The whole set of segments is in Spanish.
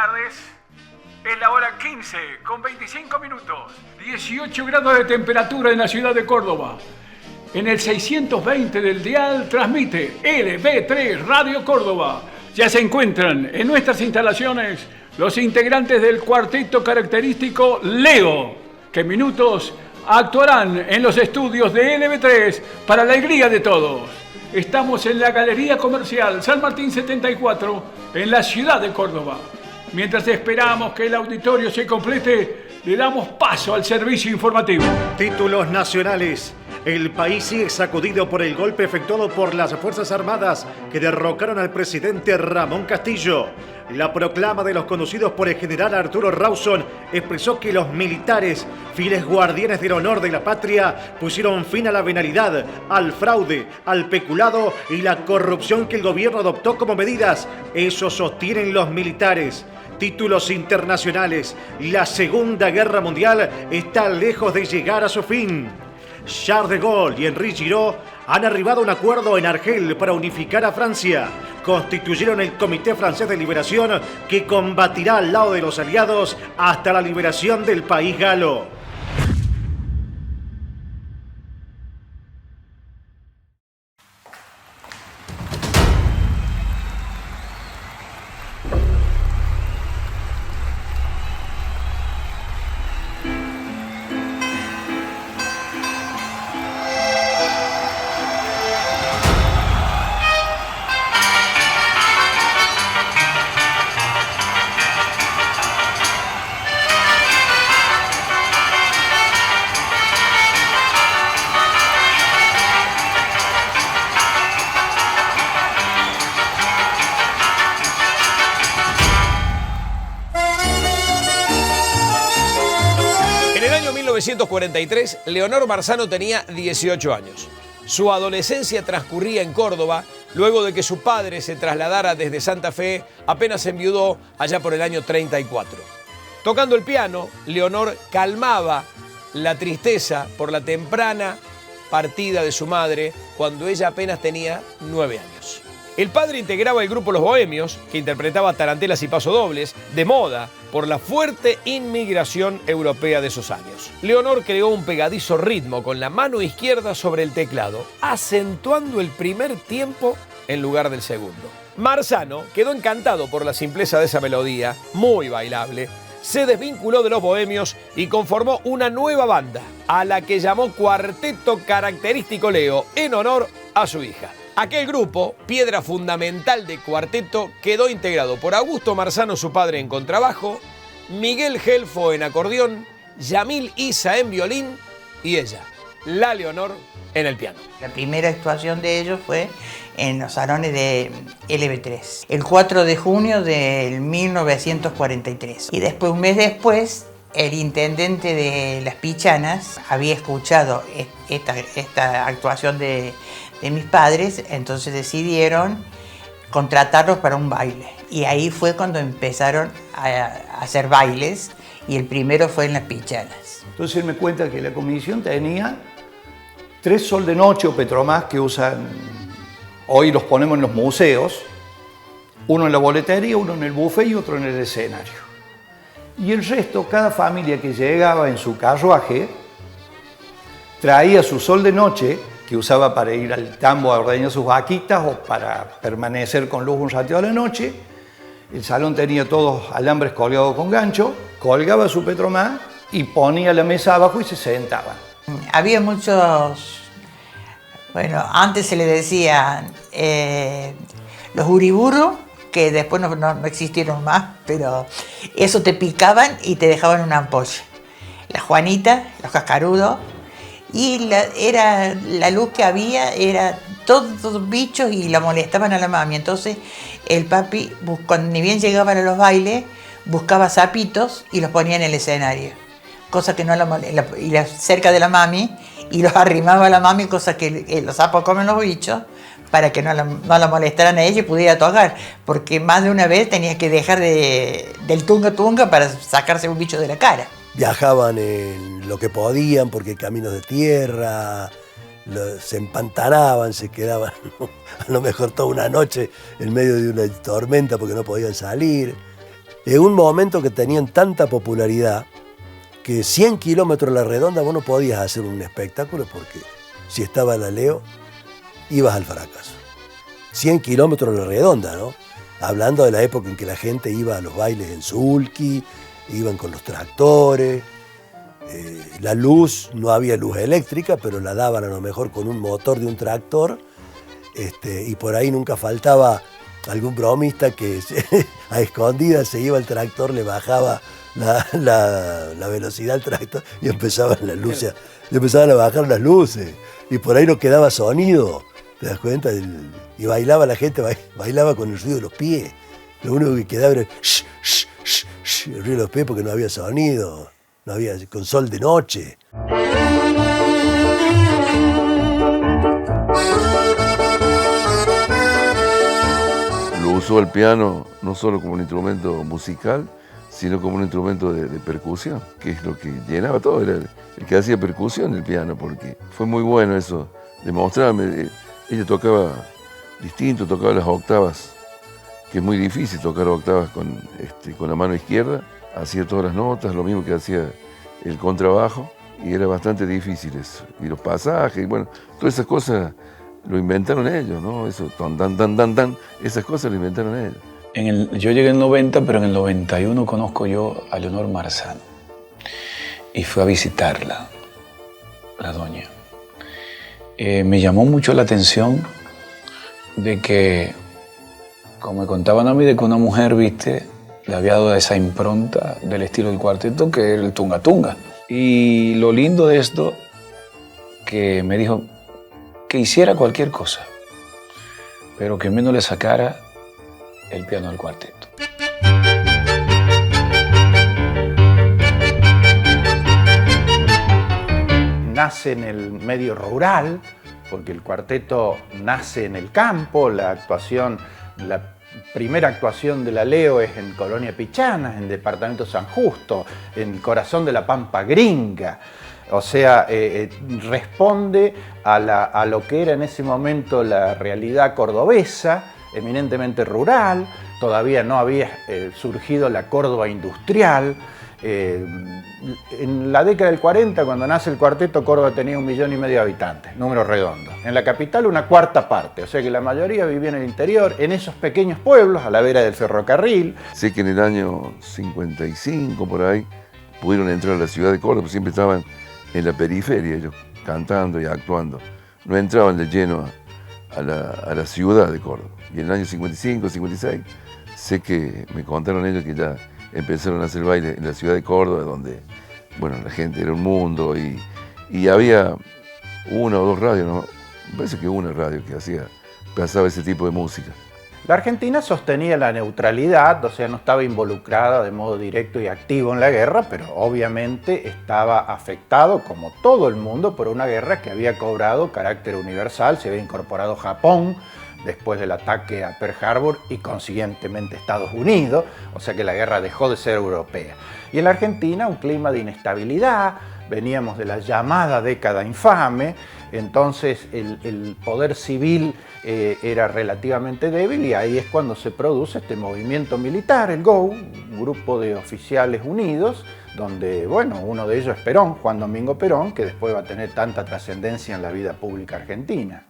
tardes. Es la hora 15 con 25 minutos. 18 grados de temperatura en la ciudad de Córdoba. En el 620 del dial transmite LB3 Radio Córdoba. Ya se encuentran en nuestras instalaciones los integrantes del cuarteto característico Leo, que en minutos actuarán en los estudios de LB3 para la alegría de todos. Estamos en la Galería Comercial San Martín 74, en la ciudad de Córdoba. Mientras esperamos que el auditorio se complete, le damos paso al servicio informativo. Títulos nacionales. El país sigue sacudido por el golpe efectuado por las Fuerzas Armadas que derrocaron al presidente Ramón Castillo. La proclama de los conducidos por el general Arturo Rawson expresó que los militares, fieles guardianes del honor de la patria, pusieron fin a la venalidad, al fraude, al peculado y la corrupción que el gobierno adoptó como medidas. Eso sostienen los militares. Títulos internacionales. La Segunda Guerra Mundial está lejos de llegar a su fin. Charles de Gaulle y Henri Giraud han arribado a un acuerdo en Argel para unificar a Francia. Constituyeron el Comité Francés de Liberación que combatirá al lado de los aliados hasta la liberación del país galo. En 1943, Leonor Marzano tenía 18 años. Su adolescencia transcurría en Córdoba, luego de que su padre se trasladara desde Santa Fe, apenas enviudó allá por el año 34. Tocando el piano, Leonor calmaba la tristeza por la temprana partida de su madre cuando ella apenas tenía 9 años. El padre integraba el grupo Los Bohemios, que interpretaba tarantelas y pasodobles, de moda por la fuerte inmigración europea de esos años. Leonor creó un pegadizo ritmo con la mano izquierda sobre el teclado, acentuando el primer tiempo en lugar del segundo. Marzano quedó encantado por la simpleza de esa melodía, muy bailable. Se desvinculó de Los Bohemios y conformó una nueva banda, a la que llamó Cuarteto Característico Leo, en honor a su hija. Aquel grupo, piedra fundamental de Cuarteto, quedó integrado por Augusto Marzano, su padre, en contrabajo, Miguel Gelfo en acordeón, Yamil Isa en violín y ella, la Leonor, en el piano. La primera actuación de ellos fue en los salones de LB3, el 4 de junio del 1943. Y después, un mes después, el intendente de Las Pichanas había escuchado esta actuación de mis padres, entonces decidieron contratarlos para un baile. Y ahí fue cuando empezaron a hacer bailes, y el primero fue en Las Pichanas. Entonces él me cuenta que la comisión tenía 3 sol de noche o petromás que usan, hoy los ponemos en los museos, uno en la boletería, uno en el buffet y otro en el escenario. Y el resto, cada familia que llegaba en su carruaje, traía su sol de noche, que usaba para ir al tambo a ordeñar sus vaquitas o para permanecer con luz un ratito a la noche. El salón tenía todos alambres colgados con gancho, colgaba su petromás y ponía la mesa abajo y se sentaban. Había muchos, bueno, antes se le decía los uriburu, que después no existieron más, pero eso te picaban y te dejaban una ampolla. La Juanita, los cascarudos. Y la luz que había era todos bichos y la molestaban a la mami. Entonces el papi, cuando ni bien llegaban a los bailes, buscaba sapitos y los ponía en el escenario. Cosa que no cerca de la mami, y los arrimaba a la mami, cosa que los sapos comen los bichos, para que no la molestaran a ella y pudiera tocar. Porque más de una vez tenía que dejar del tunga para sacarse un bicho de la cara. Viajaban en lo que podían porque caminos de tierra, se empantanaban, se quedaban a lo mejor toda una noche en medio de una tormenta porque no podían salir. en un momento que tenían tanta popularidad que 100 kilómetros a la redonda vos no podías hacer un espectáculo porque si estaba la Leo, ibas al fracaso. 100 kilómetros a la redonda, ¿no? Hablando de la época en que la gente iba a los bailes en sulky, iban con los tractores, la luz, no había luz eléctrica, pero la daban a lo mejor con un motor de un tractor, y por ahí nunca faltaba algún bromista que a escondidas se iba al tractor, le bajaba la velocidad al tractor y empezaban las luces, empezaban a bajar las luces, y por ahí no quedaba sonido, ¿te das cuenta? Y bailaba la gente, bailaba con el ruido de los pies. Lo único que quedaba era el ruido de los pies porque no había sonido, no había con sol de noche. Lo usó el piano no solo como un instrumento musical, sino como un instrumento de percusión, que es lo que llenaba todo, era el que hacía percusión el piano, porque fue muy bueno eso, de mostrarme. Ella tocaba distinto, tocaba las octavas, que es muy difícil tocar octavas con la mano izquierda, hacía todas las notas, lo mismo que hacía el contrabajo, y era bastante difícil eso. Y los pasajes, y bueno, todas esas cosas lo inventaron ellos, ¿no? Eso, tan, esas cosas lo inventaron ellos. Yo llegué en el 90, pero en el 91 conozco yo a Leonor Marzano. Y fui a visitarla, la doña. Me llamó mucho la atención de que, como me contaban a mí, de que una mujer, viste, le había dado esa impronta del estilo del cuarteto, que era el tunga tunga. Y lo lindo de esto, que me dijo que hiciera cualquier cosa, pero que menos le sacara el piano al cuarteto. Nace en el medio rural, porque el cuarteto nace en el campo, la primera actuación de la Leo es en Colonia Pichana, en Departamento San Justo, en el corazón de la Pampa Gringa. O sea, responde a lo que era en ese momento la realidad cordobesa, eminentemente rural. Todavía no había surgido la Córdoba industrial. En la década del 40, cuando nace el cuarteto, Córdoba tenía 1,5 millones de habitantes, número redondo. En la capital una cuarta parte, o sea que la mayoría vivía en el interior, en esos pequeños pueblos, a la vera del ferrocarril. Sé que en el año 55, por ahí, pudieron entrar a la ciudad de Córdoba, siempre estaban en la periferia, ellos cantando y actuando. No entraban de lleno a la ciudad de Córdoba. Y en el año 55, 56, sé que me contaron ellos que ya empezaron a hacer baile en la ciudad de Córdoba, donde, bueno, la gente era un mundo y había una o dos radios, ¿no? Me parece que una radio que pasaba ese tipo de música. La Argentina sostenía la neutralidad, o sea, no estaba involucrada de modo directo y activo en la guerra, pero obviamente estaba afectado, como todo el mundo, por una guerra que había cobrado carácter universal. Se había incorporado Japón después del ataque a Pearl Harbor y consiguientemente Estados Unidos, o sea que la guerra dejó de ser europea. Y en la Argentina un clima de inestabilidad, veníamos de la llamada década infame, entonces el poder civil era relativamente débil y ahí es cuando se produce este movimiento militar, el GO, un grupo de oficiales unidos, donde, bueno, uno de ellos es Perón, Juan Domingo Perón, que después va a tener tanta trascendencia en la vida pública argentina.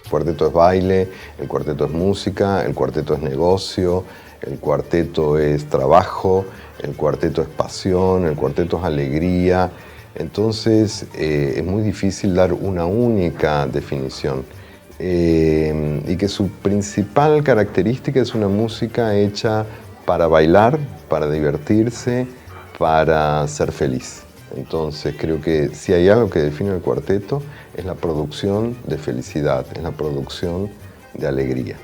El cuarteto es baile, el cuarteto es música, el cuarteto es negocio, el cuarteto es trabajo, el cuarteto es pasión, el cuarteto es alegría. Entonces es muy difícil dar una única definición y que su principal característica es una música hecha para bailar, para divertirse, para ser feliz. Entonces creo que si hay algo que define el cuarteto es la producción de felicidad, es la producción de alegría.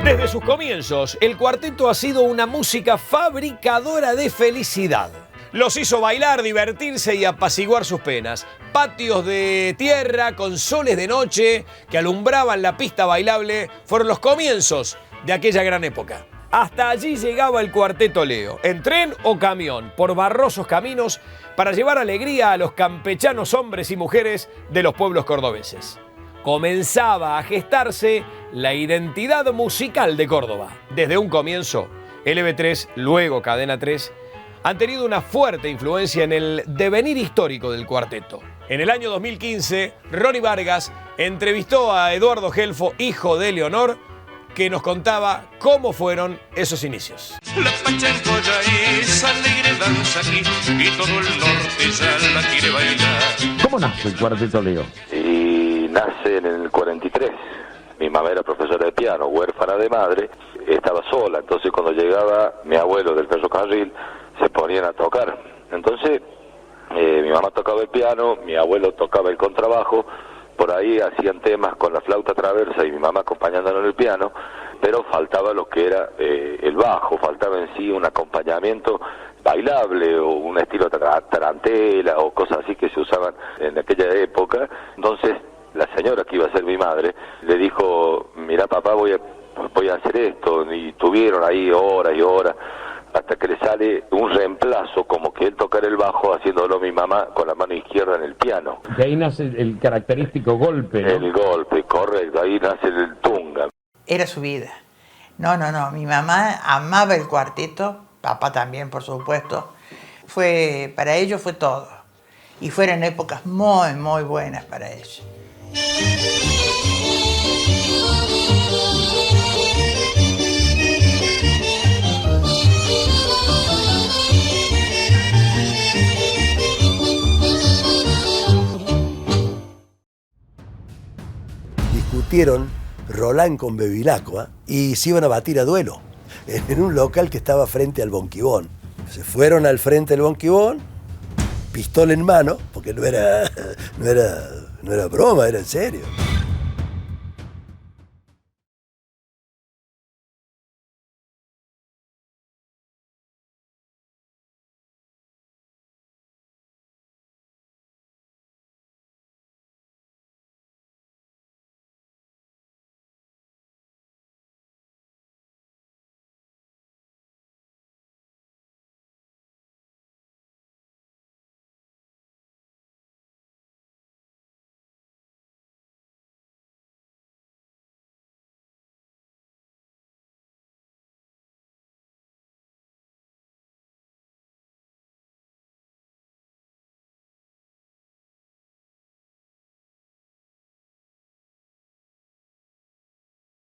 Desde sus comienzos, el cuarteto ha sido una música fabricadora de felicidad. Los hizo bailar, divertirse y apaciguar sus penas. Patios de tierra con soles de noche que alumbraban la pista bailable fueron los comienzos de aquella gran época. Hasta allí llegaba el Cuarteto Leo, en tren o camión, por barrosos caminos, para llevar alegría a los campechanos hombres y mujeres de los pueblos cordobeses. Comenzaba a gestarse la identidad musical de Córdoba. Desde un comienzo, LB3, luego Cadena 3, han tenido una fuerte influencia en el devenir histórico del cuarteto. En el año 2015, Ronnie Vargas entrevistó a Eduardo Gelfo, hijo de Leonor, que nos contaba cómo fueron esos inicios. La pachancoya es alegre danza aquí y todo el norte ya la quiere bailar. ¿Cómo nace el Cuarteto Leo? Y nace en el 43. Mi mamá era profesora de piano, huérfana de madre, estaba sola, entonces cuando llegaba mi abuelo del ferrocarril se ponían a tocar. Entonces mi mamá tocaba el piano, mi abuelo tocaba el contrabajo, por ahí hacían temas con la flauta traversa y mi mamá acompañándonos en el piano, pero faltaba lo que era el bajo, faltaba en sí un acompañamiento bailable o un estilo tarantela o cosas así que se usaban en aquella época. Entonces la señora que iba a ser mi madre le dijo, mira papá, voy a hacer esto, y tuvieron ahí horas y horas hasta que le sale un reemplazo, como que él tocara el bajo haciéndolo mi mamá con la mano izquierda en el piano. De ahí nace el característico golpe, ¿no? El golpe, correcto, ahí nace el tunga. Era su vida. No, mi mamá amaba el cuarteto, papá también, por supuesto. Para ellos fue todo. Y fueron épocas muy, muy buenas para ellos. Discutieron Roland con Bevilacqua y se iban a batir a duelo en un local que estaba frente al Bonquibón. Se fueron al frente del Bonquibón, pistola en mano, porque no era broma, era en serio.